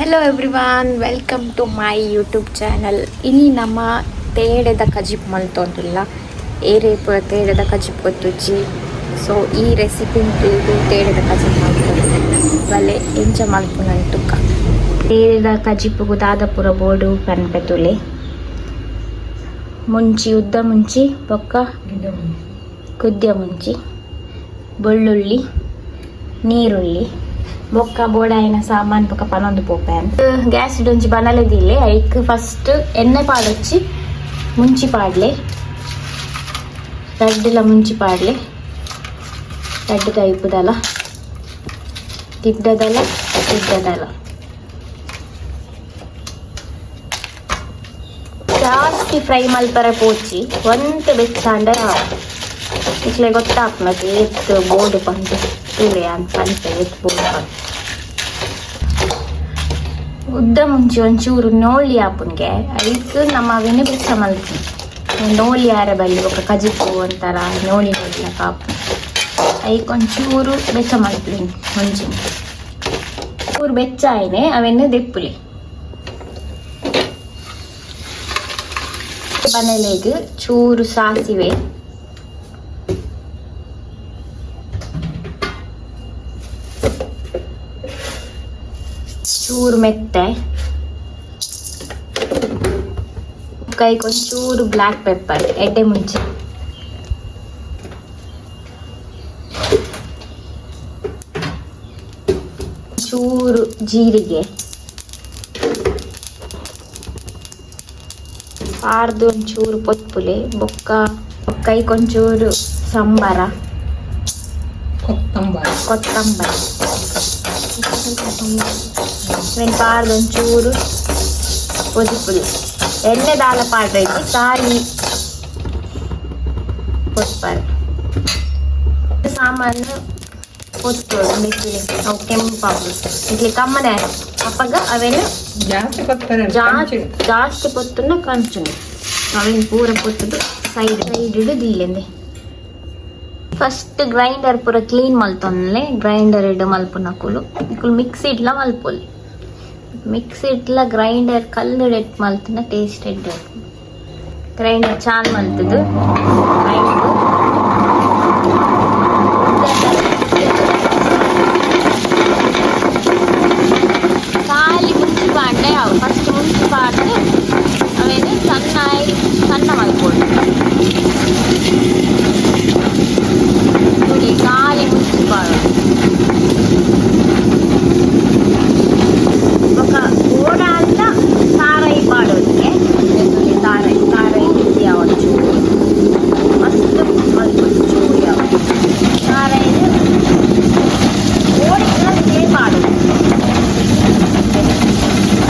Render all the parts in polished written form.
Hello everyone, welcome to my YouTube channel. ಇನಿ ನಮ್ಮ ತೇಡೆದ ಕಜಿಪ್ ಮಲ್ತೊಂದುಲ್ಲ ಏರೇಪುರ ತೇಡೆದ ಕಜಿಪ್ ಗೊತ್ತುಜ್ಜಿ. So ಈ ರೆಸಿಪಿ ಇದು ತೇಡೆದ ಕಜಿಪ್ ಮಲ್ತೊಂದು ಬಲೆ ಎಂಚ ಮಲ್ಪುನಂಟುಕ್ಕ ತೇಡೆದ ಕಜಿಪ್ಪುಗು ದಾದಪುರ ಬೋರ್ಡು ಕನ್ಪೆತುಲೆ ಮುಂಚಿ ಉದ್ದ ಮುಂಚಿ ಬೊಕ್ಕ ಕುದ್ಯ ಮುಂಚಿ ಬೆಳ್ಳುಳ್ಳಿ ನೀರುಳ್ಳಿ ಬೊಕ್ಕ ಬೋಡಾಯಿನ ಸಾಮಾನು ಬೊಕ್ಕ ಪನೊಂದು ಪೋಪೆ ಅಂತ ಗ್ಯಾಸ್ ಇಡೊಂಜಿ ಬನಲೆದಿಲ್ಲೆ ಐಕ್ ಫಸ್ಟ್ ಎಣ್ಣೆ ಪಾಡೊಚ್ಚಿ ಮುಂಚಿ ಪಾಡ್ಲೆ ರಡ್ಡುಲ ಮುಂಚಿ ಪಾಡ್ಲೆ ರಡ್ಡು ಕೈಪುದಲ ತಿಡ್ಡದಲ ಜಾಸ್ತಿ ಫ್ರೈ ಮಲ್ಪರೆ ಪೋಚಿ ಒಂತೆ ಬೆಚ್ಚಾಂಡ ಇಟ್ಲೆ ಗೊತ್ತಾಗ್ಲದು ಏತ್ ಬೋರ್ಡ್ ಬಂದು ತುಳೆ ಅಂತ ಪಂಚೆ ಏತ್ ಬೋರ್ಡ್ ಬಂದು ಉದ್ದ ಮುಂಚೆ ಒಂಚೂರು ನೋಳಿ ಆಪುನ್ಗೆ ಐಕ್ ನಮ್ಮ ಅವೇನೆ ಬೆಚ್ಚ ಮಲ್ತೀನಿ ನೋಳಿ ಯಾರ ಬಲ್ಲಿ ఒక ಕಜಿಪು ಒಂಥರ ನೋಳಿ ಕಾಪು ಐಕ್ ಒಂಚೂರು ಬೆಚ್ಚ ಮಲ್ತೀನಿ ಮುಂಚಿನ ಚೂರು ಬೆಚ್ಚ ಆಯ್ನೆ ಅವೆನ್ನೆ ದೆಪ್ಪುಲಿ ಬನಲೆಗ್ ಚೂರು ಸಾಸಿವೆ ಚೂರು ಮೆತ್ತೆ ಕೈಗೊಂಚೂರು ಬ್ಲ್ಯಾಕ್ ಪೆಪ್ಪರ್ ಎಡ್ಡೆ ಮುಂಚೆ ಚೂರು ಜೀರಿಗೆ ಆರ್ದು ಒಂಚೂರು ಪೊತ್ಪುಲೆ ಬೊಕ್ಕ ಕೈಗೊಂಚೂರು ಸಂಬಾರ ಕೊತ್ತಂಬರಿ ಪಾರ್ದು ಒಂಚೂರು ಪೊದಿಪುಲಿ ಎಣ್ಣೆ ದಾಲ ಪಾಡ್ರೈತಿ ಖಾಲಿ ಕೊತ್ತಾರೆ ಸಾಮಾನು ಕೊತ್ತೋಡು ಮಿಕ್ಕಿಲಿ ಅವು ಕೆಂಪಾಗು ಇಟ್ಲಿ ಕಮ್ಮನೆ ಅಪ್ಪಗ ಅವೇನು ಜಾಸ್ತಿ ಪೊತ್ತನ್ನ ಕಂಚುನೆ ಅವೇನು ಪೂರ ಪೊತ್ತದು ಸೈಡ್ ಇಡುದಿಲ್ಲೆಂದೆ ಫಸ್ಟ್ ಗ್ರೈಂಡರ್ ಪೂರ ಕ್ಲೀನ್ ಮಲ್ತೊಂದ್ಲೆ ಗ್ರೈಂಡರ್ ಇಡು ಮಲ್ಪುನಕುಲು ಇಕ್ಕುಲು ಮಿಕ್ಸಿ ಇಟ್ಲ ಮಲ್ಪೊಲಿ ಮಿಕ್ಸಿ ಇಟ್ಲ ಗ್ರೈಂಡರ್ ಕಲ್ಲು ಎಟ್ ಮಲ್ತನ ಟೇಸ್ಟ್ ಎಡ್ಡೆ ಗ್ರೈಂಡರ್ ಚಾನ್ ಮಲ್ತದು ಖಾಲಿ ಮುಂಚಿ ಪಾಡ್ಲೆ ಅವು ಫಸ್ಟ್ ಮುಂಚಿ ಪಾಡ್ರೆ ಅವೇನು ಸಣ್ಣ ಮಲ್ಪೊಡು ಖಾಲಿ ಮುಂಚಿ ಪಾಡು ఒక ఓడ అంతా తారాయి పాడొచ్చే తారాయి ఇది అవ్వచ్చు మస్తు మల్పొచ్చు చూడి అవ్వచ్చు తారాయి ఓడిగా ఇదే పాడు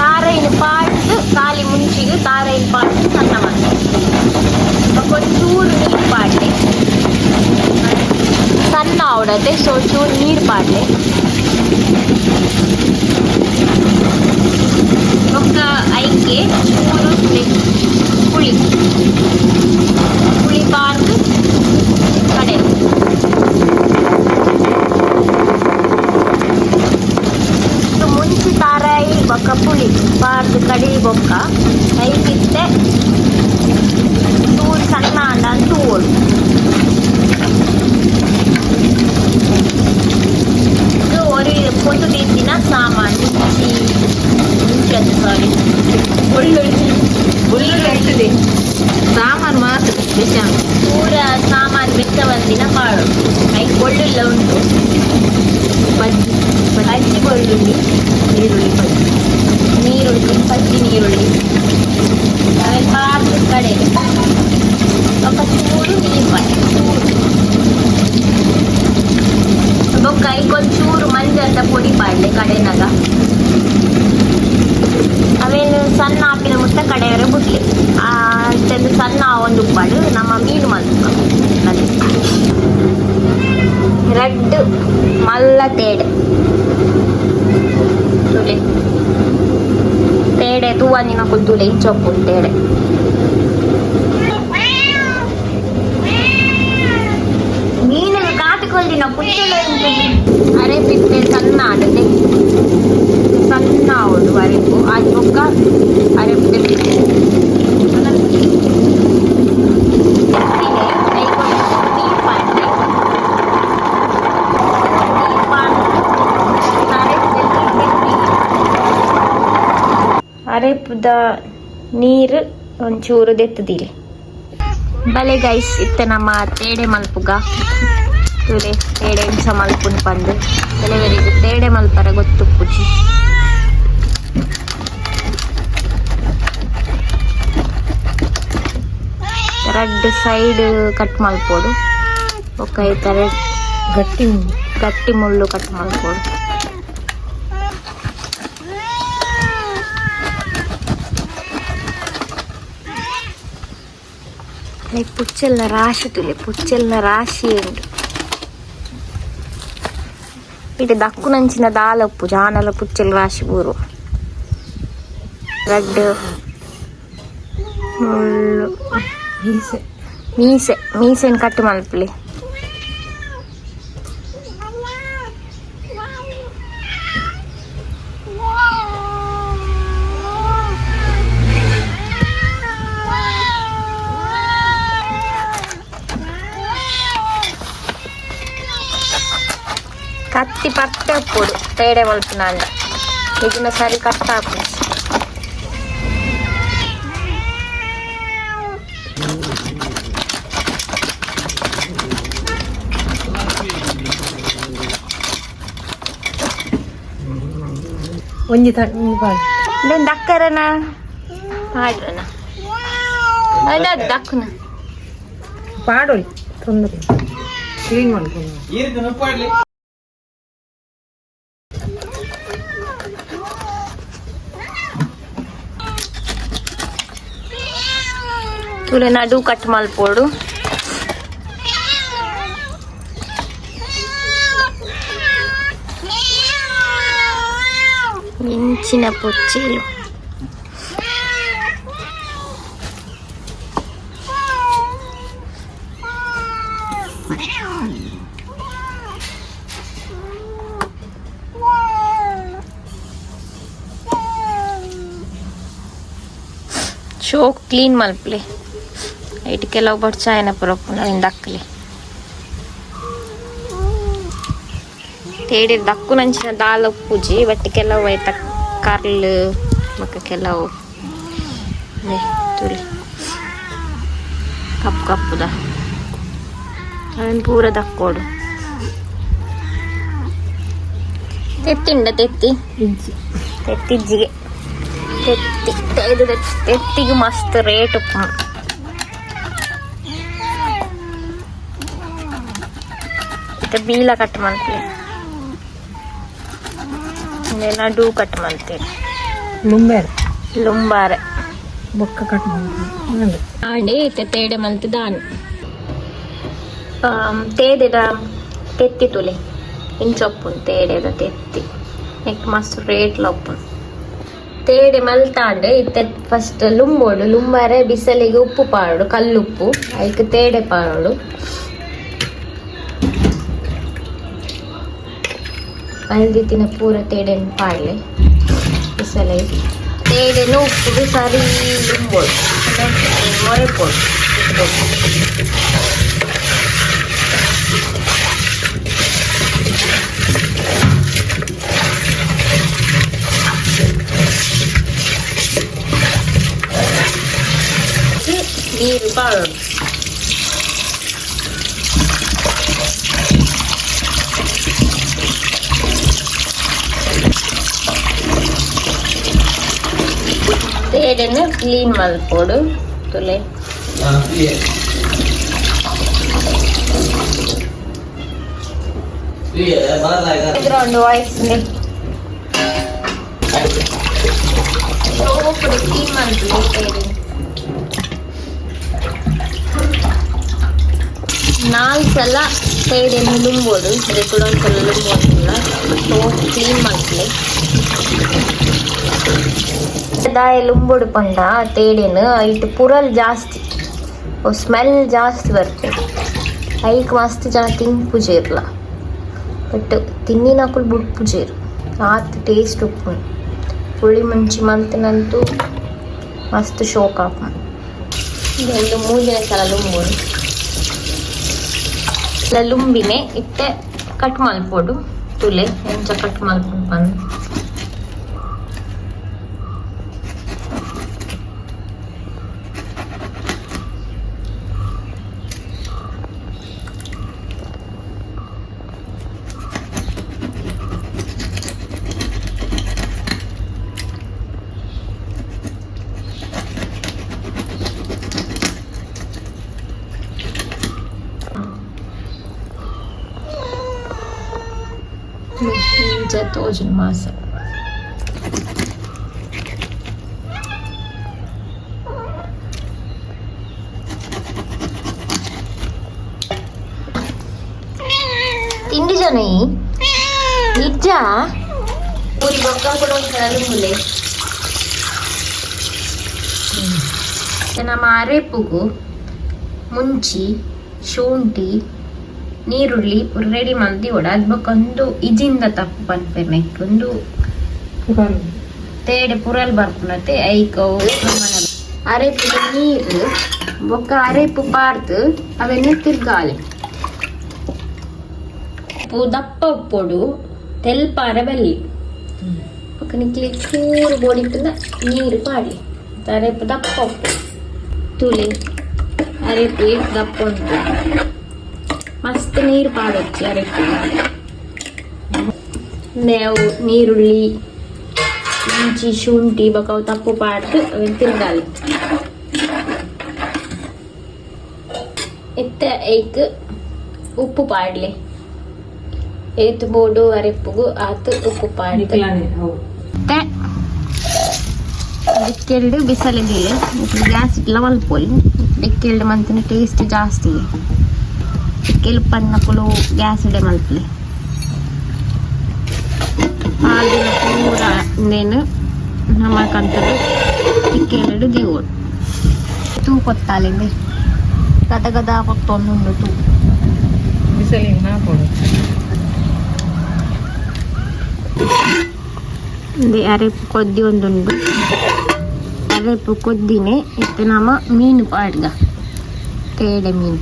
తారాయిని పాడు ఖాళీ ముంచిగా తారాయిని పాడు సన్నమన్న ఒక చూరు నీరు పాడలే ಸಣ್ಣ ಅವಡತ್ತೆ ಸೊ ಚೂರು ನೀರು ಪಾಡ್ಲೆ ఒక ಐಕೆ ಚೂರು ಹುಳಿ ಪಾರ್ದು ಕಡೆ ಮುಂಚೆ ತಾರಾಯಿ ಬೊಕ್ಕ ಪುಳಿ ಪಾರ್ದು ಕಡಿ ಬೊಕ್ಕ ಐಕಿತ್ತೆ ಚೂರು ಸಣ್ಣ ಅಂಡ ಅಂತೂ ಓಡು పొద్దు తీసిన సామాను సారీ ఉల్లుళ్ళు ఎట్టది సామాನು ಮಾತ್ರ ವಿಷಾಮ ಪೂರ ಸಾಮಾನು ಬೆಚ್ಚವಂದಿನ ಪಾಡು ಐದು ಒಳ್ಳುಳ್ಳ ಉಂಟು ಬಜ್ಜಿ ಬೆಳ್ಳುಳ್ಳಿ ಈರುಳ್ಳಿ ಬಜ್ಜಿ ನೀರುಳ್ಳಿ ಆಮೇಲೆ ಪಾರ್ದು ಕಡೆ ఒక ಚೂರು ನೀರು ಬೊಕ್ಕ ಐಕೊಂಚೂರು ಮಂಜಂತ ಪೊಡಿ ಪಾಡ್ಲೆ ಕಡೆನಾಗ ಅವೇನು ಸಣ್ಣ ಆಪಿನ ಮುಟ್ಟ ಕಡೆಯವರೆ ಬಿಡ್ಲಿ ಅಂತಂದು ಸಣ್ಣ ಒಂದು ಉಪ್ಪಾಡು ನಮ್ಮ ಮೀನು ಮಲ್ಕ ರೆಡ್ ಮಲ್ಲ ತೇಡೆ ತುಲೆ ತೇಡೆ ತೂವನಿನ ಕುದ್ದುಲೆ ಇಂಚೊಪ್ಪು ತೇಡೆ ಮೀನಿಗೆ ಕಾಟಿಕೊಳ್ದಿನ ಪುಚ್ಚಲ ಅರೆ ಪಿತ್ತೆ ಸಣ್ಣ ಆಡದೆ ಸಣ್ಣ ಹೌದು ಅರೆಪುದ ನೀರು ಒಂಚೂರು ದೆತ್ತದಿಲ್ಲ. ಬಲೆ ಗೈಸ್ ಇತ್ತ ನಮ್ಮ ತೇಡೆ ಮಲ್ಪುಗ ತುಲೆ ತೇಡೆ ಇಂಚ ಮಲ್ಪುನ್ ಪಂದು ಕೆಲವರಿಗೆ ತೇಡೆ ಮಲ್ಪರ ಗೊತ್ತು ಪುಜಿ. ಎರಡು ಸೈಡ್ ಕಟ್ ಮಲ್ಪೋಡು ಒಕ್ಕ ಈ ಥರ ಗಟ್ಟಿ ಮುಳ್ಳು ಕಟ್ ಮಲ್ಪೋಡು. ಪುಚ್ಚೆಲ್ಲ ರಾಶಿ ತುಲೆ ಪುಚ್ಚೆಲ್ಲ ರಾಶಿ ಉಂಟು. ಇಟ್ಟು ದಕ್ಕು ನಂಚಿನ ದಾಲಪ್ಪು ಜಾನಲ ಪುಚ್ಚೆಲ್ಲ ರಾಶಿ ಬೂರು ರೆಡ್ ಮುಳ್ಳು ಮೀಸೆನ್ ಕಟ್ಟು ಮಲ್ಪಲಿ. ಕತ್ತಿ ಪಟ್ಟೆ ಉಪ್ಪುಡು ತೇಡೆ ಮಲ್ಪುನ ಇದನ್ನ ಸರಿ ಕಟ್ಟ ಹಾಕು. ಒಂಜಿ ದಕ್ಕರನ ಮಾಡ್ರನ ಅದಾದ ದಕ್ಕನ ಪಾಡೋಳಿ ತೊಂದರೆ ಕ್ಲೀನ್ ಮಾಡ್ಕೊಂಡು ತುಲೆ ನಡು ಕಟ್ ಮಲ್ಪೋಡು. ಮಿಂಚಿನ ಪುಚ್ಚೇಲು ಶೋ ಕ್ಲೀನ್ ಮಲ್ಪಲೆ ಐಟ್ ಕೆಲವು ಬಡ್ಚಾಯನ ಪುರಪ್ಪು ನಾನು ದಕ್ಕಲೆ ತೇಡಿ ದಕ್ಕು ನಂಚಿನ ದಾಲ್ ಉಪ್ಪುಜಿ ಬಟ್ ಕೆಲವು ಐತ ಕರ್ಲ್ ಮಕ್ಕ ಕೆಲವು ತುಳಿ ಕಪ್ಪು ಕಪ್ಪುದ ಅವನ್ ಪೂರ ದಕ್ಕೋಡು ತೆತ್ತಿಂಡ ತೆತ್ತಿಜ್ಜಿಗೆ ತೆತ್ತಿಗೆ ಮಸ್ತ್ ರೇಟ್ ಉಪ್ಪು. ಬೀಲ ಕಟ್ ಮಾಡ್ತೀವಿ ನಡು ಕಟ್ ಮಾಡ್ತೀವಿ ಲುಂಬಾರೆ ಬೊಕ್ಕ ಕಟ್ ಮಾಡ್ತೀವಿ ಆಂಡೆ ತೇಡೆ ಮಲ್ತು ದಾನ್ ತೇದೆದ ತೆತ್ತಿ ತುಲೆ ಇಂಚೊಪ್ಪು ತೇಡೆದ ತೆತ್ತಿ ನೆಕ್ ಮಸ್ತ್ ರೇಟ್ಲ ಒಪ್ಪು ತೇಡೆ ಮಲ್ತಾಂಡೆ ಇತ್ತೆ ಫಸ್ಟ್ ಲುಂಬೋಡು ಲುಂಬಾರೆ ಬಿಸಲಿಗೆ ಉಪ್ಪು ಪಾಡು ಕಲ್ಲುಪ್ಪು ಅದಕ್ಕೆ ತೇಡೆ ಪಾಡು ಅಲ್ದಿತ್ತಿನ ಪೂರ ತೇಡೆನ್ ಪಾಡ್ಲೆ ಬಿಸಲೆ ತೇಡೆನು ಉಪ್ಪು ಸರಿ ಲುಂಬೋಡು ಮೊರೆಪೋಡು ನೀರು ಪಾಡೋದು. ತೇಡನ್ನು ಕ್ಲೀನ್ ಮಲ್ಪೋಡು ತುಲೆ ಒಂದು ವಾಯ್ಸ್ ಕ್ಲೀನ್ ಮಾಡ್ತೀವಿ ತೇಡೆ 4 ಸಲ ತೇಡೆಯನ್ನು ಲುಂಬೋಡು ಅದೇ ಕೂಡ ಒಂದ್ಸಲ ಲುಂಬೋದಿಲ್ಲ ಕ್ಲೀನ್ ಮಾಡ್ತೀವಿ. ದಾಯ ಲುಂಬೋಡು ಪಂಡ ತೇಡೆನು ಇಟ್ಟು ಪುರಲ್ ಜಾಸ್ತಿ ಸ್ಮೆಲ್ ಜಾಸ್ತಿ ಬರ್ತದೆ ಐಕ್ ಮಸ್ತ್ ಜನ ತಿನ್ಪುಜೇರ್ಲ ಬಟ್ ತಿನ್ನಿನಕುಲು ಬುಡ್ಪುಜೇರು ಆತ್ ಟೇಸ್ಟ್ ಉಪ್ಪು ಪುಳಿ ಮುಂಚಿ ಮಂತನಂತೂ ಮಸ್ತ್ ಶೋಕ್ ಆಪ ಒಂದು 3 ಸಲ ಲುಂಬೋಡು ಲುಂಬಿನೆ ಇತ್ತೆ ಕಟ್ ಮಲ್ಪೋಡು ತುಲೆ ಎಂಚ ಕಟ್ ಮಲ್ಪೊಡು ಬಂದು ತೋಜುನು ಮಾಸ. ತಿಂಡಿ ಜನ ನಿಜ ಪೂರಿ ಬೊಕ್ಕ ಕೂಡ ಒಂದು ಮುಲೆ ನಮ್ಮ ಅರೆಪುಗು ಮುಂಚಿ ಶುಂಠಿ ನೀರುಳ್ಳಿ ರೆಡಿ ಮಂದಿ ಓಡ ಅದ್ ಬೊಕ್ಕೊಂದು ಇಜಿಂದ ತಪ್ಪು ಪನ್ಪೆರ್ನ ಇಕ್ಕೊಂದು ತೇಡೆ ಪುರಲ್ ಬರ್ಪುನತೆ ಐಕ ಅರೆಪು ನೀರು ಬೊಕ್ಕ ಅರೆಪು ಪಾರ್ದು ಅವೆನ್ನ ತಿರ್ಗಾಲಿ ದಪ್ಪ ಉಪ್ಪೊಡು ತೆಲ್ಪಾರ ಬಲ್ಲಿ ಬೊಕ್ಕ ನಿಕ್ಲಿ ಚೂರು ಬೋಡಿಟ್ಟದ ನೀರು ಪಾಡಿ ಅರೆಪು ದಪ್ಪ ಉಪ್ಪು ತುಳಿ ಅರೆಪು ದಪ್ಪ ಉಂಟು ಮಸ್ತ್ ನೀರು ಪಾಡೊಚ್ಚಿ ಅರೆಪು ಮೇವು ನೀರುಳ್ಳಿ ಇಂಚಿ ಶುಂಠಿ ಬೊಕ್ಕ ತಪ್ಪು ಪಾಡ್ದು ಅವೆನ್ ತಿರ್ಗಾಲಿ ಎತ್ತ ಐಕ್ ಉಪ್ಪು ಪಾಡ್ಲಿ ಏತ್ ಬೋಡು ಅರೆಪ್ಪುಗು ಆತು ಉಪ್ಪು ಪಾಡಿ ಡಿಕ್ಕೆಲ್ಡು ಬಿಸಲಿದಿಲ್ಲ ಗ್ಯಾಸ್ ಇಟ್ಲ ಮಲ್ಪೊಲಿ ಡಿಕ್ಕೆಲ್ಡು ಮಂತಿನ ಟೇಸ್ಟ್ ಜಾಸ್ತಿ ಡಿಕ್ಕೆಲ್ ಪನ್ನಪುಲು ಗ್ಯಾಸ್ ಇಡೆ ಮಲ್ಪಲಿ ಹಾಲಿನ ಪೂರ ನೇನು ನಮಕಂತದು ಡಿಕ್ಕೆಲ್ಡು ದಿಗೋಡು ತೂ ಕೊತ್ತಾಲಿಂದೆ ಗದ ಗದ ಕೊತ್ತೊಂದುಂಡು ತೂ ಬಿಸಲಿಗೆ ಹಾಕೋಡು ಅರೆಪು ಕೊದ್ದಿ ಒಂದುಂಡು ಅರೆಪು ಕೊದ್ದಿನೇ ಇತ್ತು ನಮ್ಮ ಮೀನು ಪಾಡ್ಗ ತೇಡೆ ಮೀನು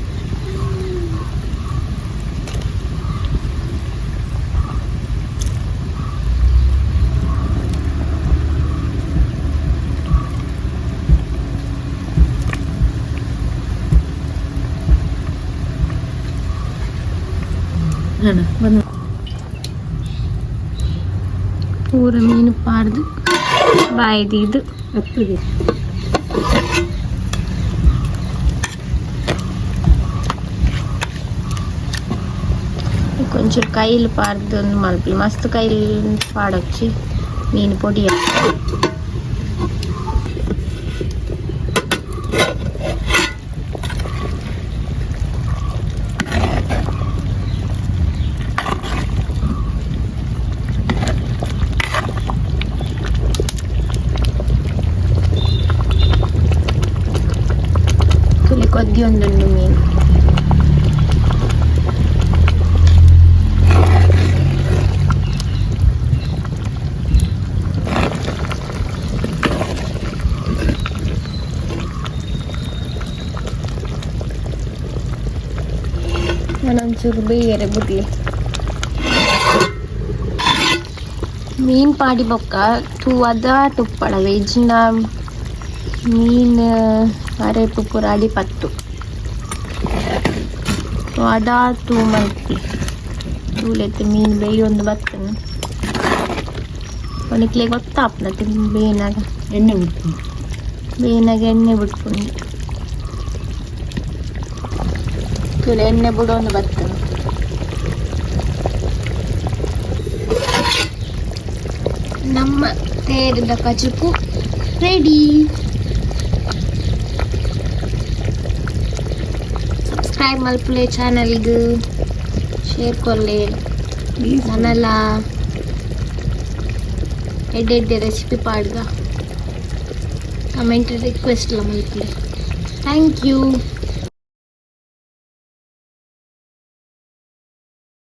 ಪೂರ ಮೀನು ಪಾಡ್ದು ಬಾಯ್ದಿದ್ದು ಹತ್ತದೆ కొంచెం కైలు పాడుతుంది మళ్ళీ మస్తు కైలు పాడొచ్చి మీను పొడి కొద్ది ఉందండి మీను మనం చురుబి ఎరబుడ్లి ಮೀನ್ ಪಾಡಿ ಬೊಕ್ಕ ತೂ ಅದ ತುಪ್ಪಡ ವೆಜ್ಜಿನ ಮೀನ್ ಅರೆಪು ಪುರಾಡಿ ಪತ್ತು ಅದ ತೂ ಮಲ್ಪಿ ತೂಲೆತ್ತೆ ಮೀನು ಬೇಯೊಂದು ಬತ್ತನು ಒಣಕ್ಲೆ ಗೊತ್ತಾಪ್ನತ್ತೆ ಬೇನಾಗ ಎಣ್ಣೆ ಬಿಟ್ಟು ಬೇನಾಗ ಎಣ್ಣೆ ಬಿಟ್ಕೊಂಡು ತುಲೆ ಎಣ್ಣೆ ಬಿಡೋದು ಬತ್ತನು ನಮ್ಮ ತೇರಿದ ಕಚುಕು ರೆಡಿ. ಸಬ್ಸ್ಕ್ರೈಬ್ ಮಲ್ಪುಲೆ ಚಾನಲ್ಗೆ ಶೇರ್ ಕೊರ್ಲೆ ನನ್ನಲ್ಲ ಎಡ್ಡೆ ರೆಸಿಪಿ ಪಾಡ್ಗ ಕಮೆಂಟ್ ರಿಕ್ವೆಸ್ಟ್ ಮಲ್ಪುಲೆ. Thank you.